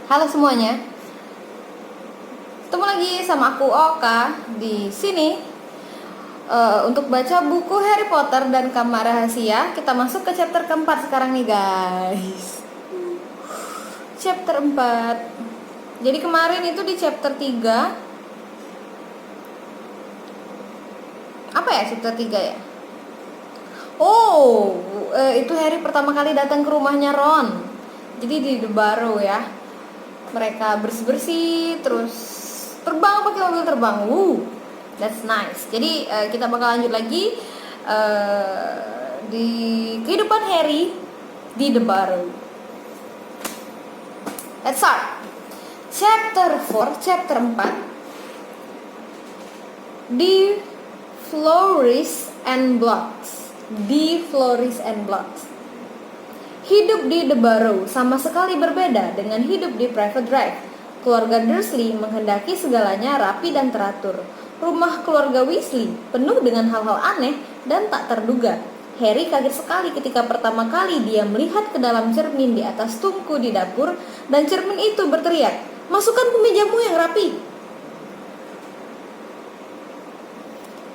Halo semuanya, ketemu lagi sama aku Oka di sini untuk baca buku Harry Potter dan Kamar Rahasia. Kita masuk ke chapter keempat sekarang nih guys. Chapter 4. Jadi kemarin itu di chapter 3. Apa ya chapter 3 ya? Itu Harry pertama kali datang ke rumahnya Ron. Jadi di The Barrow ya. Mereka bersih-bersih terus terbang pakai mobil terbang. That's nice. Jadi kita bakal lanjut lagi di kehidupan Harry di The Barrow. Let's start. Chapter 4, chapter 4. The Flores and Bloods. The Flores and Bloods. Hidup di The Barrow sama sekali berbeda dengan hidup di Private Drive. Keluarga Dursley menghendaki segalanya rapi dan teratur. Rumah keluarga Weasley penuh dengan hal-hal aneh dan tak terduga. Harry kaget sekali ketika pertama kali dia melihat ke dalam cermin di atas tungku di dapur dan cermin itu berteriak, "Masukkan ke mejamu yang rapi."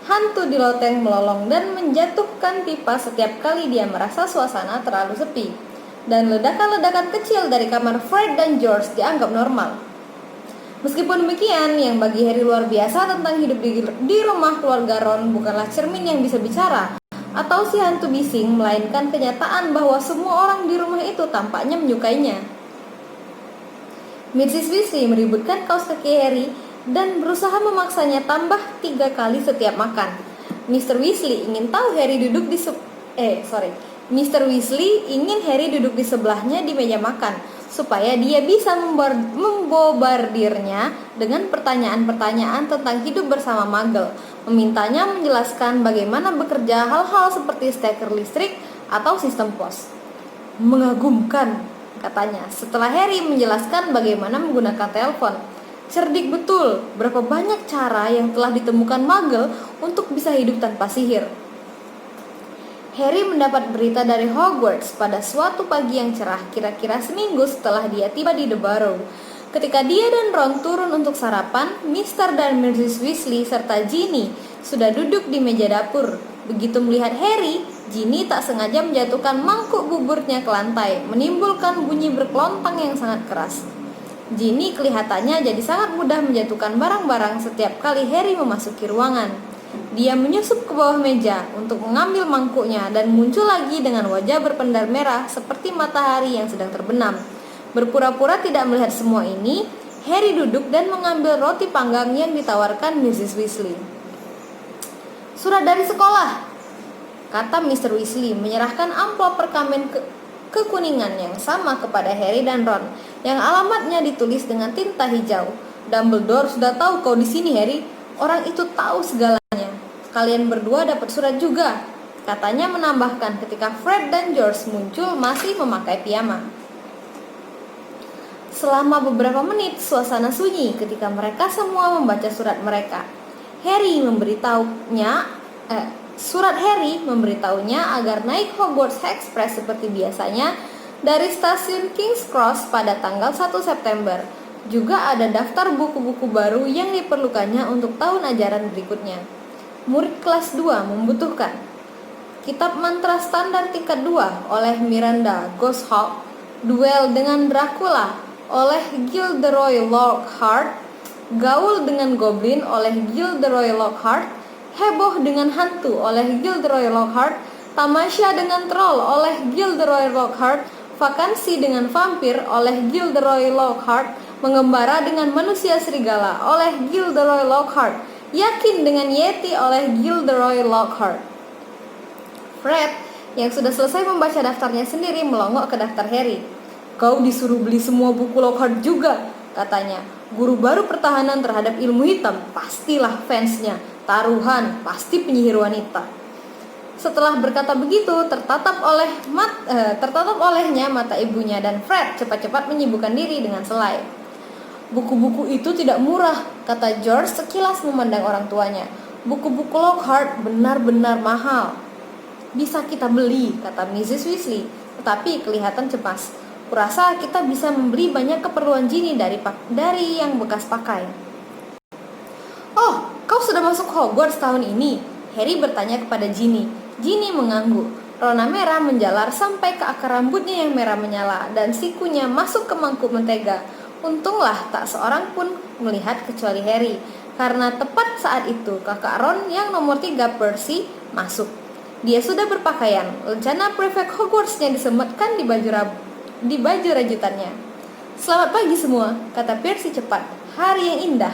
Hantu di loteng melolong dan menjatuhkan pipa setiap kali dia merasa suasana terlalu sepi. Dan ledakan-ledakan kecil dari kamar Fred dan George dianggap normal. Meskipun demikian, yang bagi Harry luar biasa tentang hidup di rumah keluarga Ron bukanlah cermin yang bisa bicara atau si hantu bising, melainkan kenyataan bahwa semua orang di rumah itu tampaknya menyukainya. Mrs. Weasley meributkan kaos kaki Harry dan berusaha memaksanya tambah 3 kali setiap makan. Mr. Weasley ingin Harry duduk di sebelahnya di meja makan supaya dia bisa membobardirnya dengan pertanyaan-pertanyaan tentang hidup bersama Muggle, memintanya menjelaskan bagaimana bekerja hal-hal seperti steker listrik atau sistem pos. "Mengagumkan," katanya setelah Harry menjelaskan bagaimana menggunakan telepon. "Cerdik betul, berapa banyak cara yang telah ditemukan Muggle untuk bisa hidup tanpa sihir." Harry mendapat berita dari Hogwarts pada suatu pagi yang cerah, kira-kira seminggu setelah dia tiba di The Barrow. Ketika dia dan Ron turun untuk sarapan, Mr. dan Mrs. Weasley serta Ginny sudah duduk di meja dapur. Begitu melihat Harry, Ginny tak sengaja menjatuhkan mangkuk buburnya ke lantai, menimbulkan bunyi berkelontang yang sangat keras. Ginny kelihatannya jadi sangat mudah menjatuhkan barang-barang setiap kali Harry memasuki ruangan. Dia menyusup ke bawah meja untuk mengambil mangkuknya dan muncul lagi dengan wajah berpendar merah seperti matahari yang sedang terbenam. Berpura-pura tidak melihat semua ini, Harry duduk dan mengambil roti panggang yang ditawarkan Mrs. Weasley. "Surat dari sekolah," kata Mr. Weasley menyerahkan amplop perkamen kekuningan yang sama kepada Harry dan Ron, yang alamatnya ditulis dengan tinta hijau. "Dumbledore sudah tahu kau di sini, Harry. Orang itu tahu segalanya. Kalian berdua dapat surat juga," katanya menambahkan ketika Fred dan George muncul masih memakai piyama. Selama beberapa menit suasana sunyi ketika mereka semua membaca surat mereka. Surat Harry memberitahunya agar naik Hogwarts Express seperti biasanya dari stasiun King's Cross pada tanggal 1 September. Juga ada daftar buku-buku baru yang diperlukannya untuk tahun ajaran berikutnya. Murid kelas 2 membutuhkan kitab mantra standar tingkat 2 oleh Miranda Gosthawk, Duel dengan Dracula oleh Gilderoy Lockhart, Gaul dengan Goblin oleh Gilderoy Lockhart, Heboh dengan Hantu oleh Gilderoy Lockhart, Tamasya dengan Troll oleh Gilderoy Lockhart, Vakansi dengan Vampir oleh Gilderoy Lockhart, Mengembara dengan Manusia Serigala oleh Gilderoy Lockhart, Yakin dengan Yeti oleh Gilderoy Lockhart. Fred, yang sudah selesai membaca daftarnya sendiri, melongok ke daftar Harry. "Kau disuruh beli semua buku Lockhart juga," katanya. "Guru baru pertahanan terhadap ilmu hitam, pastilah fansnya. Taruhan, pasti penyihir wanita." Setelah berkata begitu, tertatap olehnya mata ibunya dan Fred cepat-cepat menyibukkan diri dengan selai. "Buku-buku itu tidak murah," kata George sekilas memandang orang tuanya. "Buku-buku Lockhart benar-benar mahal." "Bisa kita beli," kata Mrs. Weasley, tetapi kelihatan cemas. Kurasa kita bisa membeli banyak keperluan Ginny dari yang bekas pakai. Oh, kau sudah masuk Hogwarts tahun ini? Harry bertanya kepada Ginny. Ginny mengangguk. Rona merah menjalar sampai ke akar rambutnya yang merah menyala dan sikunya masuk ke mangkuk mentega. Untunglah tak seorang pun melihat kecuali Harry, karena tepat saat itu kakak Ron yang nomor 3 Percy masuk. Dia sudah berpakaian, lencana prefek Hogwarts-nya disematkan di baju rajutannya. Selamat pagi semua, kata Percy cepat. Hari yang indah.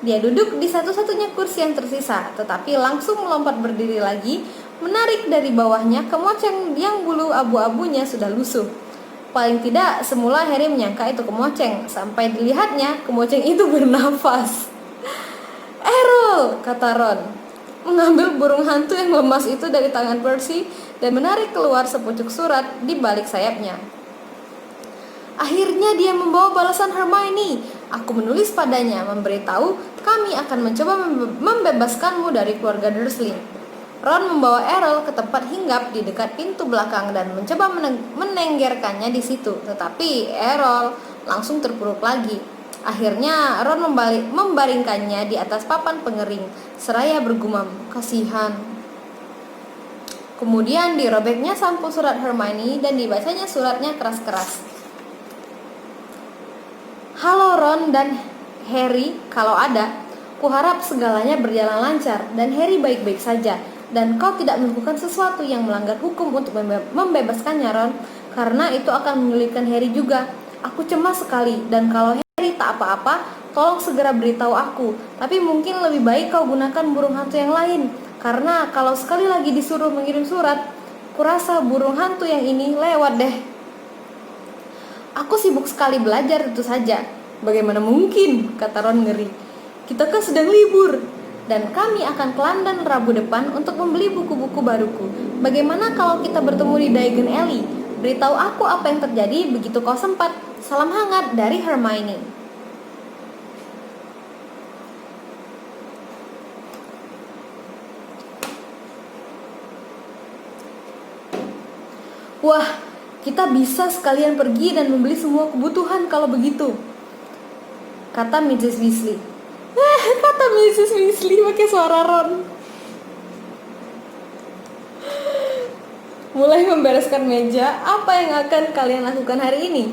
Dia duduk di satu-satunya kursi yang tersisa, tetapi langsung melompat berdiri lagi, menarik dari bawahnya kemoceng yang bulu abu-abunya sudah lusuh. Paling tidak, semula Harry menyangka itu kemoceng, sampai dilihatnya kemoceng itu bernafas. Errol, kata Ron, mengambil burung hantu yang lemas itu dari tangan Percy dan menarik keluar sepucuk surat di balik sayapnya. Akhirnya dia membawa balasan Hermione. Aku menulis padanya, memberitahu kami akan mencoba membebaskanmu dari keluarga Dursley. Ron membawa Errol ke tempat hinggap di dekat pintu belakang dan mencoba menenggerkannya di situ, tetapi Errol langsung terpuruk lagi. Akhirnya Ron membaringkannya di atas papan pengering, seraya bergumam, kasihan. Kemudian dirobeknya sampul surat Hermione dan dibacanya suratnya keras-keras. Halo Ron dan Harry, kalau ada, kuharap segalanya berjalan lancar dan Harry baik-baik saja, dan kau tidak melakukan sesuatu yang melanggar hukum untuk membebaskannya, Ron, karena itu akan menyulitkan Harry juga. Aku cemas sekali, dan kalau Harry tak apa-apa, tolong segera beritahu aku. Tapi mungkin lebih baik kau gunakan burung hantu yang lain, karena kalau sekali lagi disuruh mengirim surat, kurasa burung hantu yang ini lewat deh. Aku sibuk sekali belajar, tentu saja. Bagaimana mungkin, kata Ron ngeri. Kita kan sedang libur, dan kami akan ke London Rabu depan untuk membeli buku-buku baruku. Bagaimana kalau kita bertemu di Diagon Alley? Beritahu aku apa yang terjadi begitu kau sempat. Salam hangat dari Hermione. Wah, kita bisa sekalian pergi dan membeli semua kebutuhan kalau begitu, kata Mrs. Weasley. Kata Mrs. Weasley pakai suara Ron. Mulai membereskan meja, apa yang akan kalian lakukan hari ini?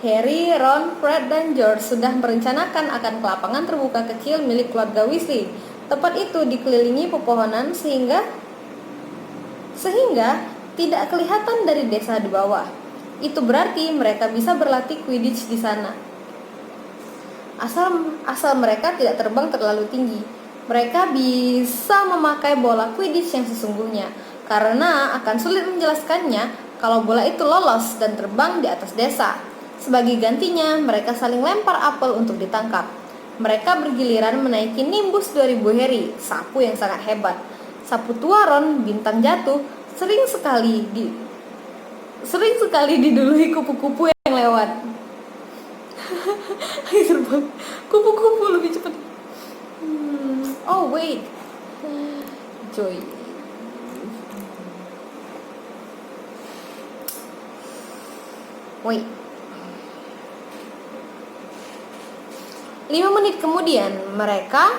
Harry, Ron, Fred, dan George sudah merencanakan akan ke lapangan terbuka kecil milik keluarga Weasley. Tempat itu dikelilingi pepohonan sehingga tidak kelihatan dari desa di bawah. Itu berarti mereka bisa berlatih Quidditch di sana. Asal mereka tidak terbang terlalu tinggi. Mereka bisa memakai bola Quidditch yang sesungguhnya, karena akan sulit menjelaskannya kalau bola itu lolos dan terbang di atas desa. Sebagai gantinya, mereka saling lempar apel untuk ditangkap. Mereka bergiliran menaiki Nimbus 2000 Harry, sapu yang sangat hebat. Sapu tua Ron, bintang jatuh, sering sekali didului kupu-kupu yang lewat. Terbang kupu-kupu lebih cepat. Oh wait, Joy. Wait. 5 menit kemudian mereka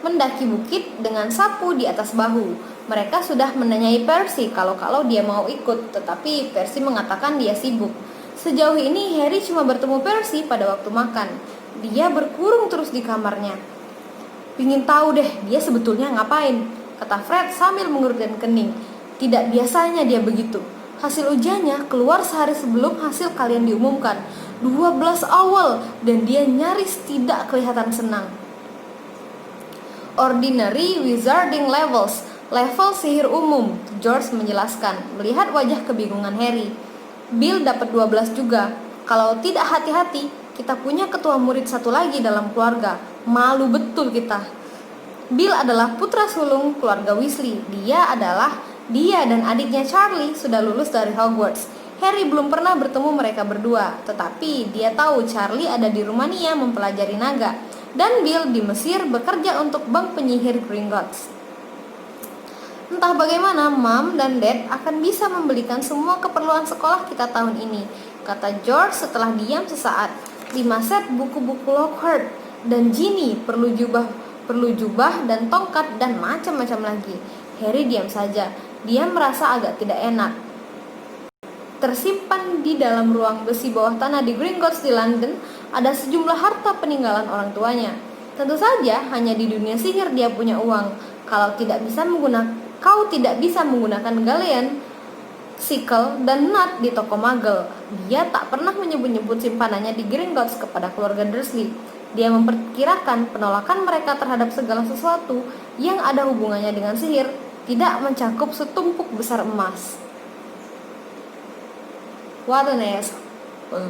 mendaki bukit dengan sapu di atas bahu. Mereka sudah menanyai Percy kalau dia mau ikut, tetapi Percy mengatakan dia sibuk. Sejauh ini Harry cuma bertemu Percy pada waktu makan. Dia berkurung terus di kamarnya. Pingin tahu deh dia sebetulnya ngapain, kata Fred sambil mengerutkan kening. Tidak biasanya dia begitu. Hasil ujiannya keluar sehari sebelum hasil kalian diumumkan. 12 awal dan dia nyaris tidak kelihatan senang. Ordinary Wizarding Levels, level sihir umum, George menjelaskan, melihat wajah kebingungan Harry. Bill dapat 12 juga. Kalau tidak hati-hati, kita punya ketua murid satu lagi dalam keluarga. Malu betul kita. Bill adalah putra sulung keluarga Weasley. Dia dan adiknya Charlie sudah lulus dari Hogwarts. Harry belum pernah bertemu mereka berdua, tetapi dia tahu Charlie ada di Rumania mempelajari naga, dan Bill di Mesir bekerja untuk bank penyihir Gringotts. Entah bagaimana Mom dan Dad akan bisa membelikan semua keperluan sekolah kita tahun ini. kata George setelah diam sesaat. 5 set buku-buku Lockhart dan Ginny perlu jubah dan tongkat dan macam-macam lagi. Harry diam saja. Dia merasa agak tidak enak. Tersimpan di dalam ruang besi bawah tanah di Gringotts di London ada sejumlah harta peninggalan orang tuanya. Tentu saja hanya di dunia sihir dia punya uang. Kau tidak bisa menggunakan galian, sickle, dan nut di toko Muggle. Dia tak pernah menyebut-nyebut simpanannya di Gringotts kepada keluarga Dursley. Dia memperkirakan penolakan mereka terhadap segala sesuatu yang ada hubungannya dengan sihir tidak mencakup setumpuk besar emas. What an asshole.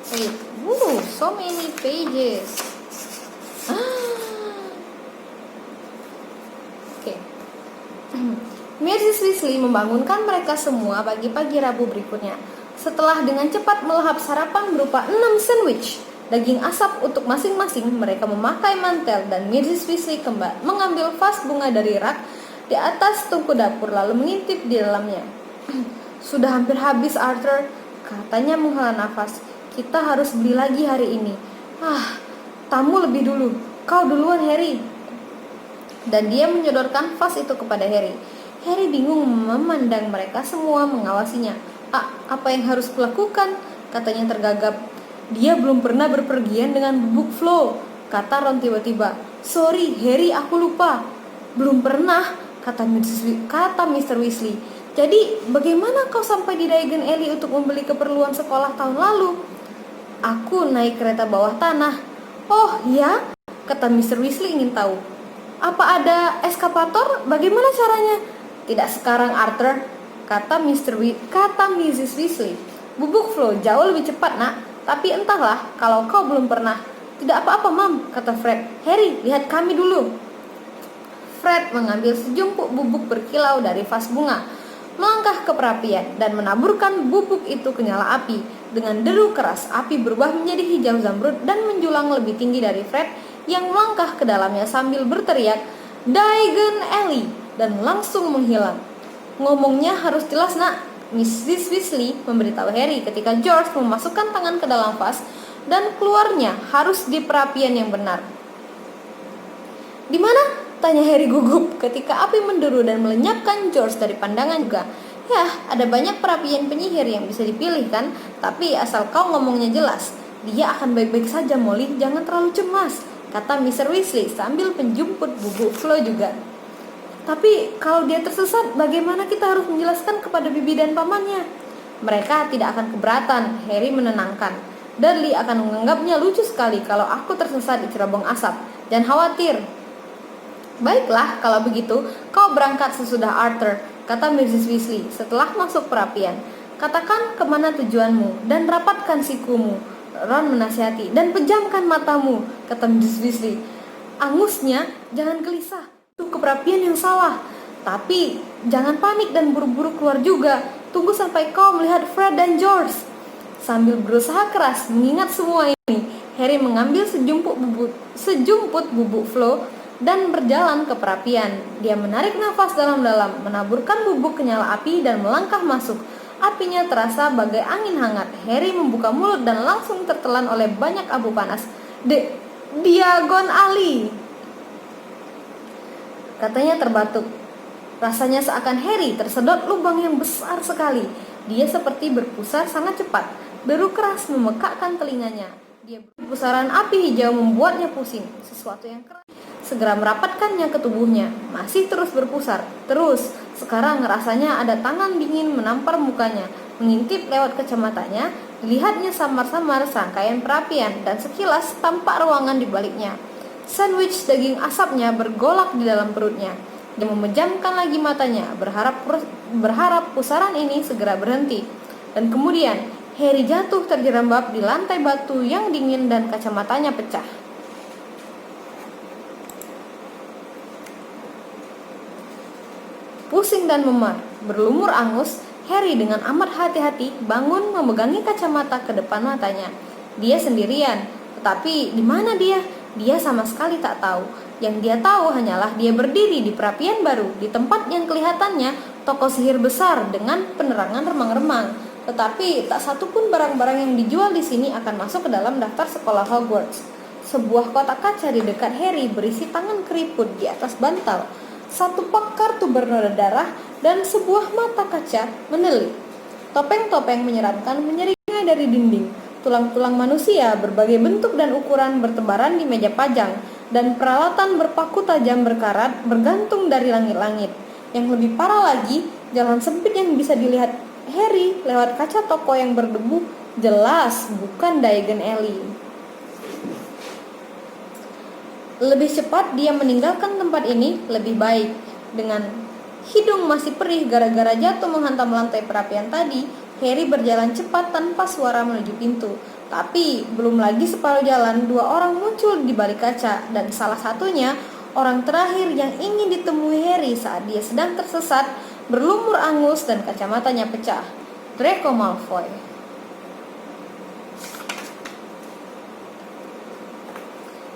Wait, so many pages. Oke. Mrs. Weasley membangunkan mereka semua pagi-pagi Rabu berikutnya. Setelah dengan cepat melahap sarapan berupa 6 sandwich daging asap untuk masing-masing, mereka memakai mantel dan Mrs. Weasley mengambil vas bunga dari rak di atas tungku dapur lalu mengintip di dalamnya. Sudah hampir habis, Arthur, katanya menghela nafas. Kita harus beli lagi hari ini. Tamu lebih dulu. Kau duluan, Harry. Dan dia menyodorkan vas itu kepada Harry. Harry bingung memandang mereka semua mengawasinya. Apa yang harus kulakukan? Katanya tergagap. Dia belum pernah berpergian dengan bubuk Flo, kata Ron tiba-tiba. Sorry, Harry, aku lupa. Belum pernah, kata Mr. Weasley. Jadi, bagaimana kau sampai di Diagon Alley untuk membeli keperluan sekolah tahun lalu? Aku naik kereta bawah tanah. Oh, ya? Kata Mr. Weasley ingin tahu. Apa ada eskapator? Bagaimana caranya? Tidak sekarang, Arthur, kata Mrs. Weasley. Bubuk Flo jauh lebih cepat, nak. Tapi entahlah, kalau kau belum pernah. Tidak apa-apa, Mam, kata Fred. Harry, lihat kami dulu. Fred mengambil sejumput bubuk berkilau dari vas bunga, melangkah ke perapian, dan menaburkan bubuk itu ke nyala api. Dengan deru keras, api berubah menjadi hijau zamrud dan menjulang lebih tinggi dari Fred yang melangkah ke dalamnya sambil berteriak, Diagon Alley, dan langsung menghilang. Ngomongnya harus jelas, nak, Mrs. Weasley memberitahu Harry ketika George memasukkan tangan ke dalam vas dan keluarnya harus di perapian yang benar. Di mana? Tanya Harry gugup ketika api menderu dan melenyapkan George dari pandangan juga. Ya, ada banyak perapian penyihir yang bisa dipilih kan, tapi asal kau ngomongnya jelas. Dia akan baik-baik saja, Molly, jangan terlalu cemas, kata Mr. Weasley sambil menjemput bubuk Flo juga. Tapi kalau dia tersesat, bagaimana kita harus menjelaskan kepada bibi dan pamannya? Mereka tidak akan keberatan, Harry menenangkan. Dudley akan menganggapnya lucu sekali kalau aku tersesat di cerobong asap. Jangan khawatir. Baiklah, kalau begitu, kau berangkat sesudah Arthur, kata Mrs. Weasley setelah masuk perapian. Katakan kemana tujuanmu dan rapatkan sikumu, Ron menasihati, dan pejamkan matamu, kata Mrs. Weasley. Angusnya, jangan gelisah. Itu keperapian yang salah. Tapi jangan panik dan buru-buru keluar juga. Tunggu sampai kau melihat Fred dan George. Sambil berusaha keras mengingat semua ini, Harry mengambil sejumput bubuk Flo dan berjalan ke perapian. Dia menarik nafas dalam-dalam, menaburkan bubuk ke nyala api dan melangkah masuk. Apinya terasa bagai angin hangat. Harry membuka mulut dan langsung tertelan oleh banyak abu panas. Diagon Alley, katanya terbatuk. Rasanya seakan Harry tersedot lubang yang besar sekali. Dia seperti berpusar sangat cepat. Deru keras memekakkan telinganya. Pusaran api hijau membuatnya pusing. Sesuatu yang keras segera merapatkannya ke tubuhnya. Masih terus berpusar. Terus. Sekarang rasanya ada tangan dingin menampar mukanya. Mengintip lewat kacamatanya, dilihatnya samar-samar serangkaian perapian dan sekilas tampak ruangan di baliknya. Sandwich daging asapnya bergolak di dalam perutnya. Dia memejamkan lagi matanya, berharap pusaran ini segera berhenti. Dan kemudian Harry jatuh terjerembab di lantai batu yang dingin dan kacamatanya pecah. Pusing dan memar, berlumur angus, Harry dengan amat hati-hati bangun memegangi kacamata ke depan matanya. Dia sendirian, tetapi di mana dia? Dia sama sekali tak tahu. Yang dia tahu hanyalah dia berdiri di perapian baru, di tempat yang kelihatannya toko sihir besar dengan penerangan remang-remang. Tetapi tak satu pun barang-barang yang dijual di sini akan masuk ke dalam daftar sekolah Hogwarts. Sebuah kotak kaca di dekat Harry berisi tangan keriput di atas bantal, satu pak kartu bernoda darah, dan sebuah mata kaca menelik. Topeng-topeng menyeramkan menyeringai dari dinding. Tulang-tulang manusia berbagai bentuk dan ukuran bertebaran di meja pajang, dan peralatan berpaku tajam berkarat bergantung dari langit-langit. Yang lebih parah lagi, jalan sempit yang bisa dilihat Harry lewat kaca toko yang berdebu jelas bukan Diagon Alley. Lebih cepat dia meninggalkan tempat ini lebih baik. Dengan hidung masih perih gara-gara jatuh menghantam lantai perapian tadi, Harry berjalan cepat tanpa suara menuju pintu. Tapi belum lagi separuh jalan, dua orang muncul di balik kaca, dan salah satunya orang terakhir yang ingin ditemui Harry saat dia sedang tersesat, berlumur angus dan kacamatanya pecah. Draco Malfoy.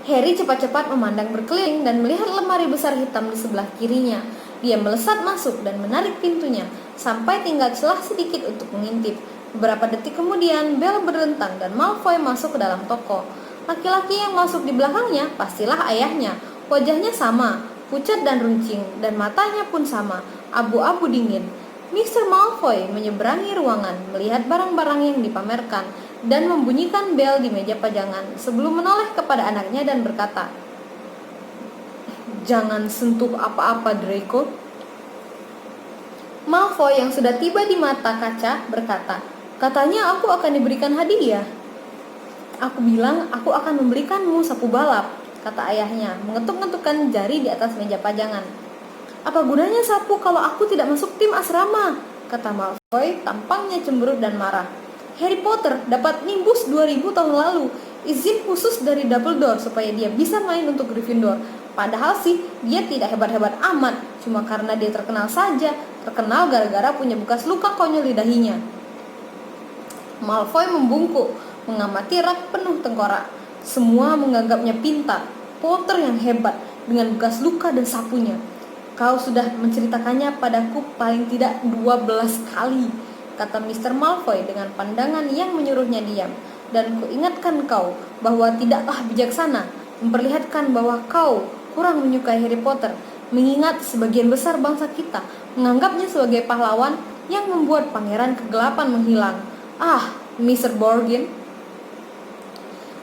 Harry cepat-cepat memandang berkeliling dan melihat lemari besar hitam di sebelah kirinya. Dia melesat masuk dan menarik pintunya, sampai tinggal celah sedikit untuk mengintip. Beberapa detik kemudian, bel berdentang dan Malfoy masuk ke dalam toko. Laki-laki yang masuk di belakangnya pastilah ayahnya. Wajahnya sama, pucat dan runcing, dan matanya pun sama, abu-abu dingin. Mr. Malfoy menyeberangi ruangan, melihat barang-barang yang dipamerkan, dan membunyikan bel di meja pajangan sebelum menoleh kepada anaknya dan berkata, "Jangan sentuh apa-apa, Draco." Malfoy yang sudah tiba di mata kaca berkata, "Katanya aku akan diberikan hadiah." "Aku bilang aku akan memberikanmu sapu balap," kata ayahnya, mengetuk-ngetukkan jari di atas meja pajangan. "Apa gunanya sapu kalau aku tidak masuk tim asrama?" kata Malfoy, tampangnya cemberut dan marah. "Harry Potter dapat nimbus 2000 tahun lalu, izin khusus dari Dumbledore supaya dia bisa main untuk Gryffindor. Padahal sih dia tidak hebat-hebat amat, cuma karena dia terkenal saja, terkenal gara-gara punya bekas luka konyol di dahinya." Malfoy membungkuk, mengamati rak penuh tengkorak. Semua menganggapnya pintar, Potter yang hebat dengan bekas luka dan sapunya. "Kau sudah menceritakannya padaku paling tidak 12 kali, kata Mr. Malfoy dengan pandangan yang menyuruhnya diam. "Dan kuingatkan kau bahwa tidaklah bijaksana memperlihatkan bahwa kau kurang menyukai Harry Potter, mengingat sebagian besar bangsa kita menganggapnya sebagai pahlawan yang membuat pangeran kegelapan menghilang." "Ah, Mr. Borgin."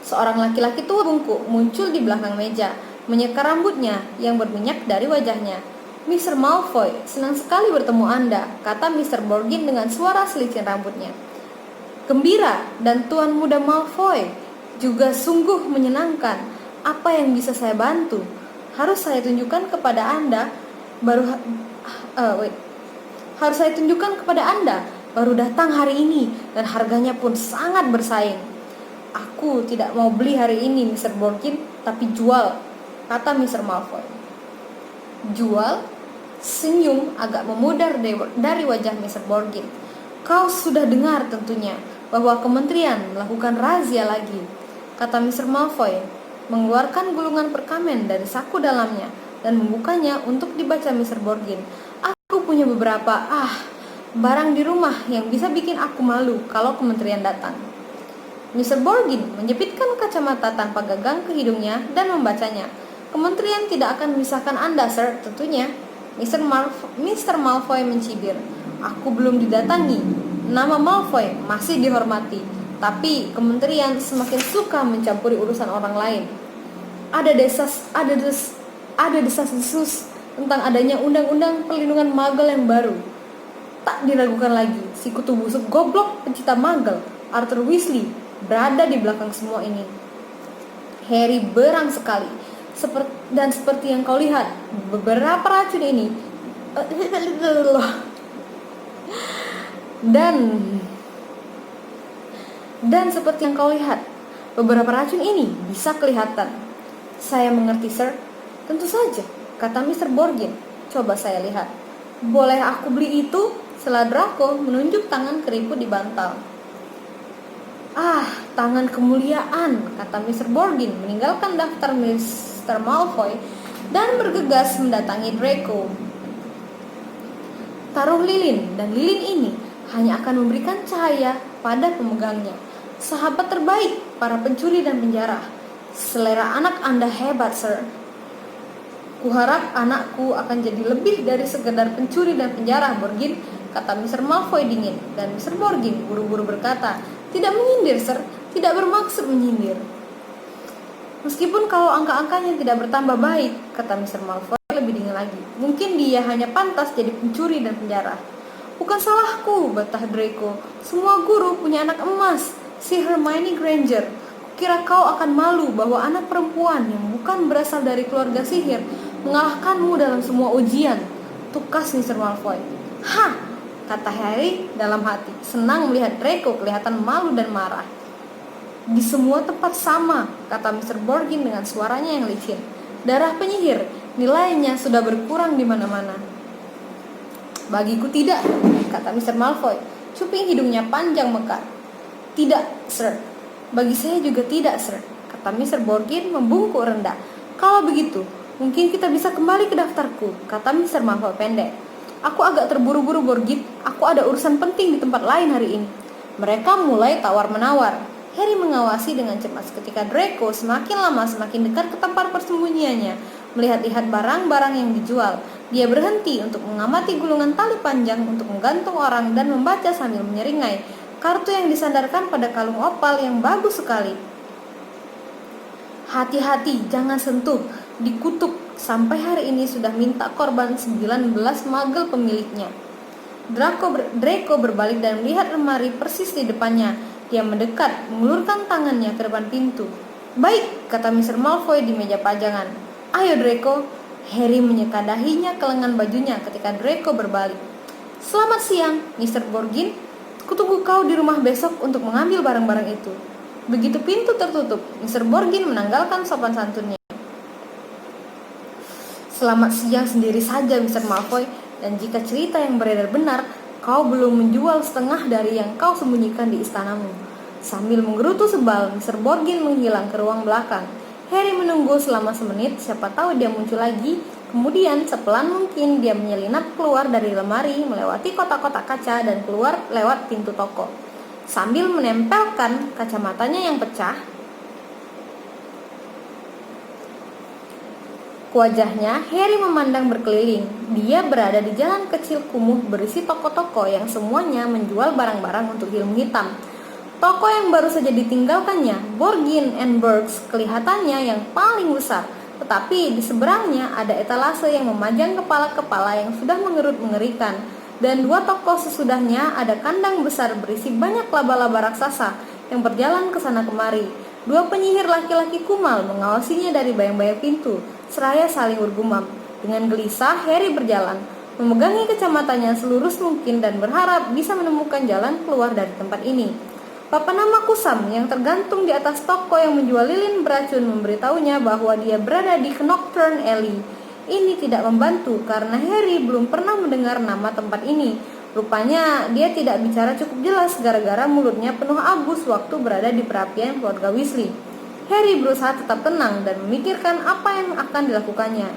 Seorang laki-laki tua bungkuk muncul di belakang meja, menyeka rambutnya yang berminyak dari wajahnya. "Mr. Malfoy, senang sekali bertemu Anda," kata Mr. Borgin dengan suara selicin rambutnya. "Gembira, dan Tuan Muda Malfoy juga sungguh menyenangkan. Apa yang bisa saya bantu? Harus saya tunjukkan kepada Anda baru datang hari ini dan harganya pun sangat bersaing." "Aku tidak mau beli hari ini, Mr. Borgin, tapi jual," kata Mr. Malfoy. "Jual?" Senyum agak memudar dari wajah Mr. Borgin. "Kau sudah dengar tentunya bahwa kementerian melakukan razia lagi," kata Mr. Malfoy, mengeluarkan gulungan perkamen dari saku dalamnya dan membukanya untuk dibaca Mr. Borgin. "Aku punya beberapa barang di rumah yang bisa bikin aku malu kalau kementerian datang." Mr. Borgin menjepitkan kacamata tanpa gagang ke hidungnya dan membacanya. "Kementerian tidak akan memisahkan Anda, Sir, tentunya." Mr. Malfoy mencibir. "Aku belum didatangi. Nama Malfoy masih dihormati, tapi kementerian semakin suka mencampuri urusan orang lain. Ada desas-desus tentang adanya undang-undang perlindungan magel yang baru. Tak diragukan lagi, si kutu busuk goblok pencipta magel, Arthur Weasley, berada di belakang semua ini." Harry berang sekali. Seperti yang kau lihat, beberapa racun ini dan seperti yang kau lihat, beberapa racun ini bisa kelihatan. "Saya mengerti, Sir." "Tentu saja," kata Mr. Borgin. "Coba saya lihat." "Boleh aku beli itu?" sela Draco menunjuk tangan keriput di bantal. Ah, tangan kemuliaan, kata Mr. Borgin meninggalkan daftar Mr. Malfoy dan bergegas mendatangi Draco. Taruh lilin, dan lilin ini hanya akan memberikan cahaya pada pemegangnya. Sahabat terbaik para pencuri dan penjara. Selera anak Anda hebat, Sir. Kuharap anakku akan jadi lebih dari sekedar pencuri dan penjara, Borgin, kata Mr. Malfoy dingin. Dan Mr. Borgin buru-buru berkata, tidak menyindir, Sir. Tidak bermaksud menyindir. Meskipun kalau angka-angkanya tidak bertambah baik, kata Mr. Malfoy lebih dingin lagi. Mungkin dia hanya pantas jadi pencuri dan penjara. Bukan salahku, bantah Draco. Semua guru punya anak emas, si Hermione Granger. Kukira kau akan malu bahwa anak perempuan yang bukan berasal dari keluarga sihir mengalahkanmu dalam semua ujian. Tukas Mr. Malfoy. Hah, kata Harry dalam hati, senang melihat Draco kelihatan malu dan marah. Di semua tempat sama, kata Mr. Borgin dengan suaranya yang licin. Darah penyihir, nilainya sudah berkurang di mana-mana. Bagiku tidak, kata Mr. Malfoy, cuping hidungnya panjang mekar. Tidak, Sir. Bagi saya juga tidak, Sir, kata Mr. Borgin membungkuk rendah. Kalau begitu, mungkin kita bisa kembali ke daftarku, kata Mr. Malfoy pendek. Aku agak terburu-buru, Borgin. Aku ada urusan penting di tempat lain hari ini. Mereka mulai tawar-menawar. Harry mengawasi dengan cemas ketika Draco semakin lama semakin dekat ke tempat persembunyiannya. Melihat-lihat barang-barang yang dijual, dia berhenti untuk mengamati gulungan tali panjang untuk menggantung orang dan membaca sambil menyeringai kartu yang disandarkan pada kalung opal yang bagus sekali. Hati-hati, jangan sentuh, dikutuk. Sampai hari ini sudah minta korban 19 magel pemiliknya. Draco berbalik dan melihat lemari persis di depannya. Dia mendekat, mengulurkan tangannya ke depan pintu. Baik, kata Mr. Malfoy di meja pajangan. Ayo Draco. Harry menyeka dahinya ke lengan bajunya ketika Draco berbalik. Selamat siang, Mr. Borgin. Kutunggu kau di rumah besok untuk mengambil barang-barang itu. Begitu pintu tertutup, Mr. Borgin menanggalkan sopan santunnya. Selamat siang sendiri saja, Mr. Malfoy. Dan jika cerita yang beredar benar, kau belum menjual setengah dari yang kau sembunyikan di istanamu. Sambil menggerutu sebal, Mr. Borgin menghilang ke ruang belakang. Harry menunggu selama semenit, siapa tahu dia muncul lagi. Kemudian sepelan mungkin dia menyelinap keluar dari lemari, melewati kotak-kotak kaca dan keluar lewat pintu toko. Sambil menempelkan kacamatanya yang pecah ke wajahnya, Harry memandang berkeliling. Dia berada di jalan kecil kumuh berisi toko-toko yang semuanya menjual barang-barang untuk ilmu hitam. Toko yang baru saja ditinggalkannya, Borgin and Burkes, kelihatannya yang paling besar. Tetapi di seberangnya ada etalase yang memajang kepala-kepala yang sudah mengerut mengerikan. Dan dua toko sesudahnya ada kandang besar berisi banyak laba-laba raksasa yang berjalan ke sana kemari. Dua penyihir laki-laki kumal mengawasinya dari bayang-bayang pintu, seraya saling bergumam. Dengan gelisah, Harry berjalan, memegangi kacamatanya selurus mungkin dan berharap bisa menemukan jalan keluar dari tempat ini. Papan nama kusam yang tergantung di atas toko yang menjual lilin beracun memberitahunya bahwa dia berada di Knockturn Alley. Ini tidak membantu karena Harry belum pernah mendengar nama tempat ini. Rupanya dia tidak bicara cukup jelas gara-gara mulutnya penuh abus waktu berada di perapian keluarga Weasley. Harry berusaha tetap tenang dan memikirkan apa yang akan dilakukannya.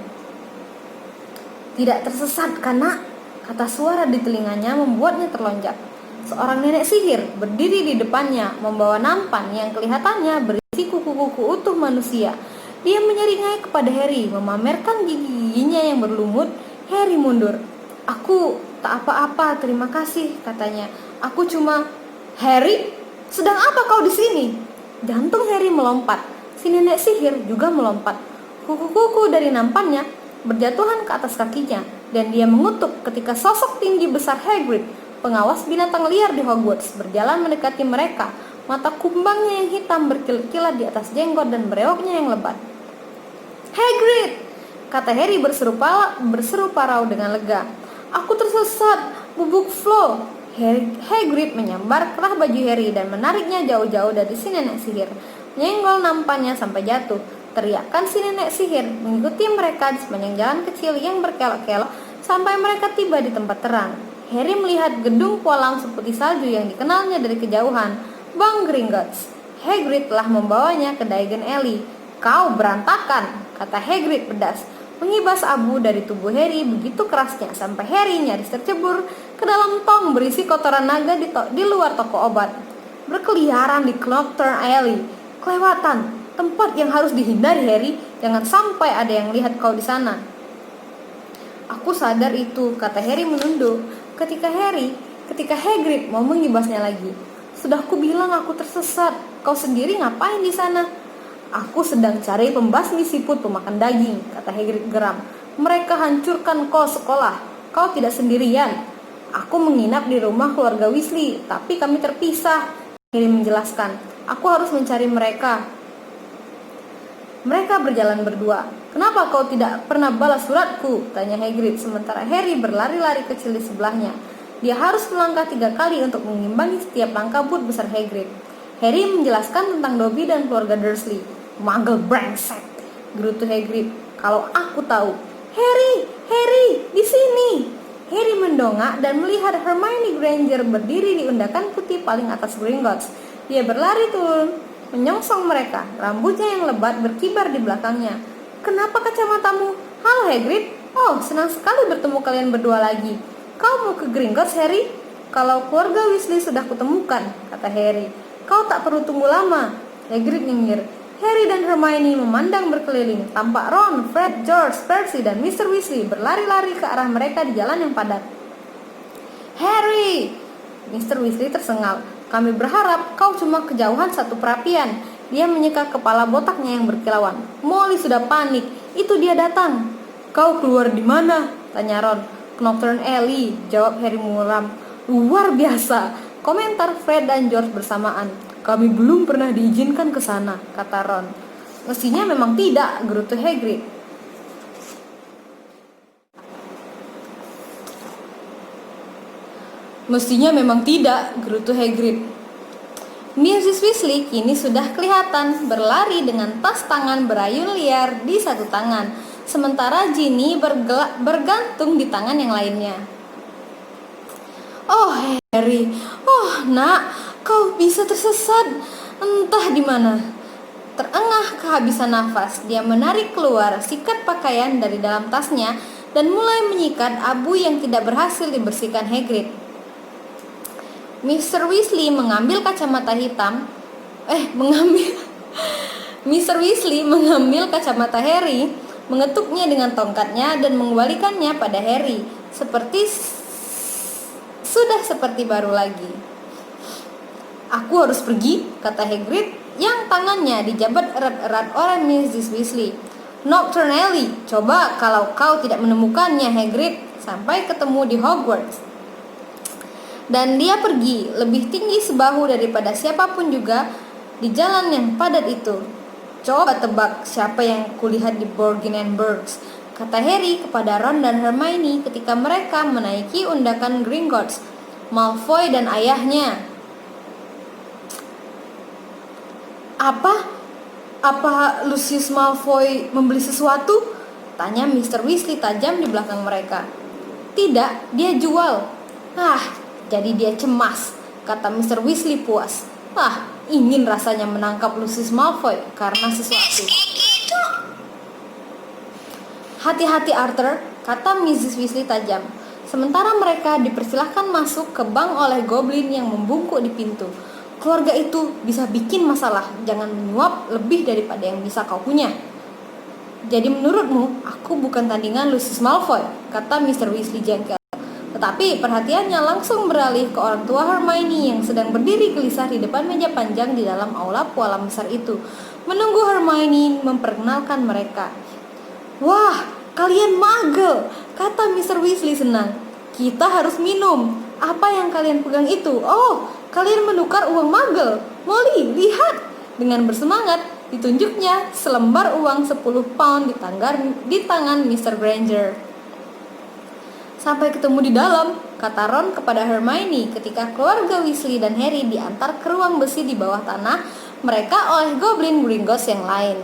Tidak tersesat, Nak, kata suara di telinganya membuatnya terlonjak. Seorang nenek sihir berdiri di depannya, membawa nampan yang kelihatannya berisi kuku-kuku utuh manusia. Dia menyeringai kepada Harry, memamerkan gigi-giginya yang berlumut. Harry mundur. Aku tak apa-apa, terima kasih, katanya. Aku cuma... Harry, sedang apa kau di sini? Jantung Harry melompat. Si nenek sihir juga melompat. Kuku-kuku dari nampannya berjatuhan ke atas kakinya, dan dia mengutuk ketika sosok tinggi besar Hagrid, pengawas binatang liar di Hogwarts, berjalan mendekati mereka. Mata kumbangnya yang hitam berkilat-kilat di atas jenggot dan brewoknya yang lebat. Hagrid, kata Harry berseru parau dengan lega. Aku tersesat, bubuk Flo. Hagrid menyambar kerah baju Harry dan menariknya jauh-jauh dari si nenek sihir. Menyenggol nampannya sampai jatuh. Teriakan si nenek sihir mengikuti mereka di sepanjang jalan kecil yang berkelok-kelok sampai mereka tiba di tempat terang. Harry melihat gedung kolam seputih salju yang dikenalnya dari kejauhan. Bang Gringotts, Hagrid telah membawanya ke Diagon Alley. Kau berantakan, kata Hagrid pedas, mengibas abu dari tubuh Harry begitu kerasnya sampai Harry nyaris tercebur ke dalam tong berisi kotoran naga di luar toko obat. Berkeliaran di Knockturn Alley, kelewatan, tempat yang harus dihindari Harry, jangan sampai ada yang lihat kau di sana. Aku sadar itu, kata Harry menunduk ketika Hagrid mau mengibasnya lagi. Sudah kubilang aku tersesat, kau sendiri ngapain di sana? Aku sedang cari pembasmi siput pemakan daging, kata Hagrid geram. Mereka hancurkan kos sekolah. Kau tidak sendirian. Aku menginap di rumah keluarga Weasley, tapi kami terpisah. Harry menjelaskan. Aku harus mencari mereka. Mereka berjalan berdua. Kenapa kau tidak pernah balas suratku? Tanya Hagrid sementara Harry berlari-lari kecil di sebelahnya. Dia harus melangkah 3 kali untuk mengimbangi setiap langkah boot besar Hagrid. Harry menjelaskan tentang Dobby dan keluarga Dursley. Muggle brengsek, gerutu Hagrid. Kalau aku tahu. Harry, di sini. Harry mendongak dan melihat Hermione Granger berdiri di undakan putih paling atas Gringotts. Dia berlari turun, menyongsong mereka. Rambutnya yang lebat berkibar di belakangnya. Kenapa kacamatamu? Halo Hagrid. Oh, senang sekali bertemu kalian berdua lagi. Kau mau ke Gringotts, Harry? Kalau keluarga Weasley sudah kutemukan, kata Harry. Kau tak perlu tunggu lama. Hagrid nyengir. Harry dan Hermione memandang berkeliling. Tampak Ron, Fred, George, Percy, dan Mr. Weasley berlari-lari ke arah mereka di jalan yang padat. Harry! Mr. Weasley tersengal. Kami berharap kau cuma kejauhan 1 perapian. Dia menyeka kepala botaknya yang berkilauan. Molly sudah panik. Itu dia datang. Kau keluar di mana? Tanya Ron. Knockturn Alley, jawab Harry muram. Luar biasa, komentar Fred dan George bersamaan. Kami belum pernah diizinkan ke sana, kata Ron. Mestinya memang tidak, gerutu Hagrid. Mestinya memang tidak, gerutu Hagrid. Mrs. Weasley kini sudah kelihatan berlari dengan tas tangan berayun liar di satu tangan, sementara Ginny bergantung di tangan yang lainnya. Oh Harry, oh nak, kau bisa tersesat entah di mana. Terengah kehabisan nafas, dia menarik keluar sikat pakaian dari dalam tasnya dan mulai menyikat abu yang tidak berhasil dibersihkan Hagrid. Mr. Weasley mengambil kacamata hitam. Mr. Weasley mengambil kacamata Harry, mengetuknya dengan tongkatnya dan mengembalikannya pada Harry, seperti baru lagi. Aku harus pergi, kata Hagrid yang tangannya dijabat erat-erat oleh Mrs. Weasley. Knockturn Alley, coba kalau kau tidak menemukannya Hagrid, sampai ketemu di Hogwarts. Dan dia pergi, lebih tinggi sebahu daripada siapapun juga di jalan yang padat itu. Coba tebak siapa yang kulihat di Borgin and Burkes, kata Harry kepada Ron dan Hermione ketika mereka menaiki undakan Gringotts. Malfoy dan ayahnya. Apa Lucius Malfoy membeli sesuatu? Tanya Mr. Weasley tajam di belakang mereka. Tidak, dia jual. Jadi dia cemas, kata Mr. Weasley puas. Ingin rasanya menangkap Lucius Malfoy karena sesuatu. Hati-hati Arthur, kata Mrs. Weasley tajam. Sementara mereka dipersilahkan masuk ke bank oleh goblin yang membungkuk di pintu. Keluarga itu bisa bikin masalah, jangan menyuap lebih daripada yang bisa kau punya. Jadi menurutmu, aku bukan tandingan Lucius Malfoy, kata Mr. Weasley jengkel. Tetapi perhatiannya langsung beralih ke orang tua Hermione yang sedang berdiri gelisah di depan meja panjang di dalam aula pualam besar itu, menunggu Hermione memperkenalkan mereka. Wah, kalian Muggle, kata Mr. Weasley senang. Kita harus minum. Apa yang kalian pegang itu? Oh, kalian menukar uang Muggle. Molly, lihat. Dengan bersemangat, ditunjuknya selembar uang 10 pound di tangan Mr. Granger. Sampai ketemu di dalam, kata Ron kepada Hermione ketika keluarga Weasley dan Harry diantar ke ruang besi di bawah tanah mereka oleh Goblin Gringotts yang lain.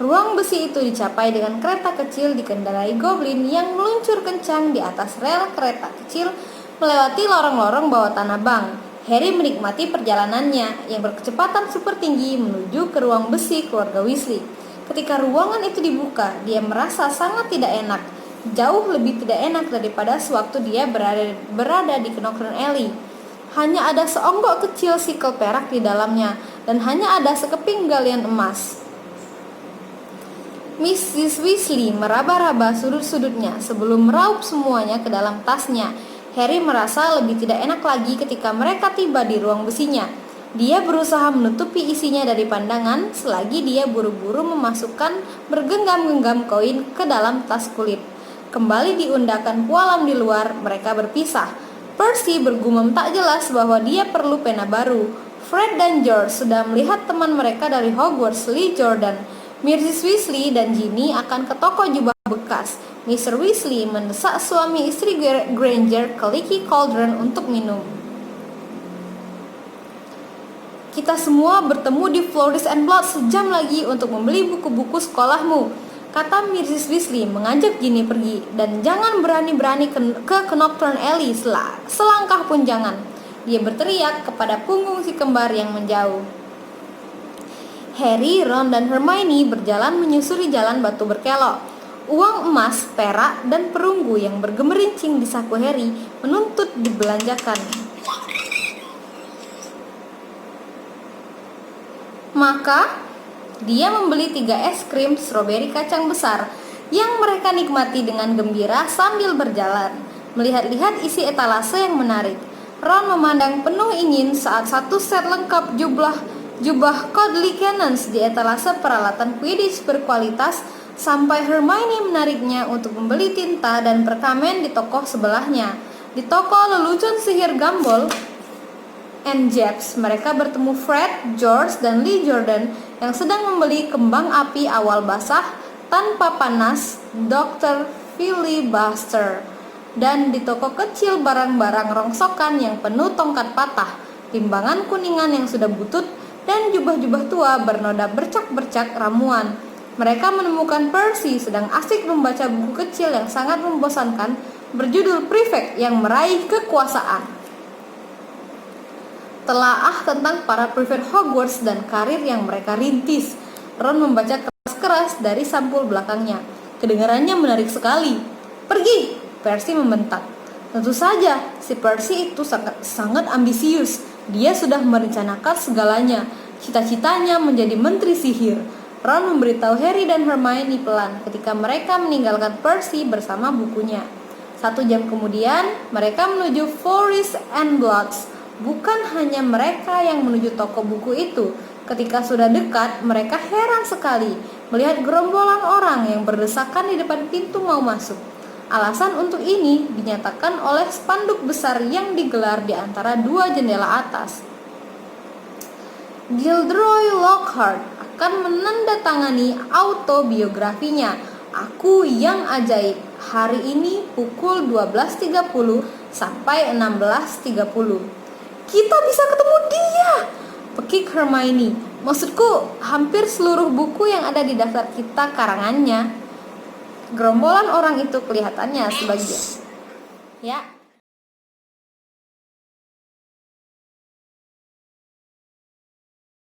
Ruang besi itu dicapai dengan kereta kecil dikendarai goblin yang meluncur kencang di atas rel kereta kecil melewati lorong-lorong bawah tanah bank. Harry menikmati perjalanannya yang berkecepatan super tinggi menuju ke ruang besi keluarga Weasley. Ketika ruangan itu dibuka, dia merasa sangat tidak enak. Jauh lebih tidak enak daripada sewaktu dia berada di Knockturn Alley. Hanya ada seonggok kecil sikel perak di dalamnya dan hanya ada sekeping galian emas. Mrs. Weasley meraba-raba sudut-sudutnya sebelum meraup semuanya ke dalam tasnya. Harry merasa lebih tidak enak lagi ketika mereka tiba di ruang besinya. Dia berusaha menutupi isinya dari pandangan selagi dia buru-buru memasukkan bergenggam-genggam koin ke dalam tas kulit. Kembali diundangkan pualam di luar, mereka berpisah. Percy bergumam tak jelas bahwa dia perlu pena baru. Fred dan George sudah melihat teman mereka dari Hogwarts, Lee Jordan. Mrs. Weasley dan Ginny akan ke toko jubah bekas. Mr. Weasley mendesak suami istri Granger ke Leaky Cauldron untuk minum. Kita semua bertemu di Flourish and Blood sejam lagi untuk membeli buku-buku sekolahmu, kata Mrs. Weasley mengajak Ginny pergi. Dan jangan berani-berani ke Knockturn Alley, selangkah pun jangan. Dia berteriak kepada punggung si kembar yang menjauh. Harry, Ron, dan Hermione berjalan menyusuri jalan batu berkelok. Uang emas, perak, dan perunggu yang bergemerincing di saku Harry menuntut dibelanjakan. Maka, dia membeli 3 es krim stroberi kacang besar yang mereka nikmati dengan gembira sambil berjalan, melihat-lihat isi etalase yang menarik. Ron memandang penuh ingin saat satu set lengkap jubah Codley Cannons di etalase peralatan Quidditch berkualitas, sampai Hermione menariknya untuk membeli tinta dan perkamen di toko sebelahnya. Di toko lelucon sihir Gumball and Jeps, mereka bertemu Fred, George, dan Lee Jordan yang sedang membeli kembang api awal basah tanpa panas Dr. Filibuster. Dan di toko kecil barang-barang rongsokan yang penuh tongkat patah, timbangan kuningan yang sudah butut, dan jubah-jubah tua bernoda bercak-bercak ramuan. Mereka menemukan Percy sedang asik membaca buku kecil yang sangat membosankan berjudul Prefect yang meraih kekuasaan. Telaah tentang para prefect Hogwarts dan karir yang mereka rintis. Ron membaca keras-keras dari sampul belakangnya. Kedengarannya menarik sekali. "Pergi!" Percy membentak. Tentu saja, si Percy itu sangat ambisius. Dia sudah merencanakan segalanya. Cita-citanya menjadi menteri sihir. Ron memberitahu Harry dan Hermione pelan ketika mereka meninggalkan Percy bersama bukunya. 1 jam kemudian, mereka menuju Flourish and Blood. Bukan hanya mereka yang menuju toko buku itu. Ketika sudah dekat, mereka heran sekali melihat gerombolan orang yang berdesakan di depan pintu mau masuk. Alasan untuk ini dinyatakan oleh spanduk besar yang digelar di antara 2 jendela atas. Gilderoy Lockhart akan menandatangani autobiografinya, Aku Yang Ajaib, hari ini pukul 12.30 sampai 16.30. Kita bisa ketemu dia, pekik Hermione. Maksudku, hampir seluruh buku yang ada di daftar kita karangannya. Gerombolan orang itu kelihatannya sebagian. Ya,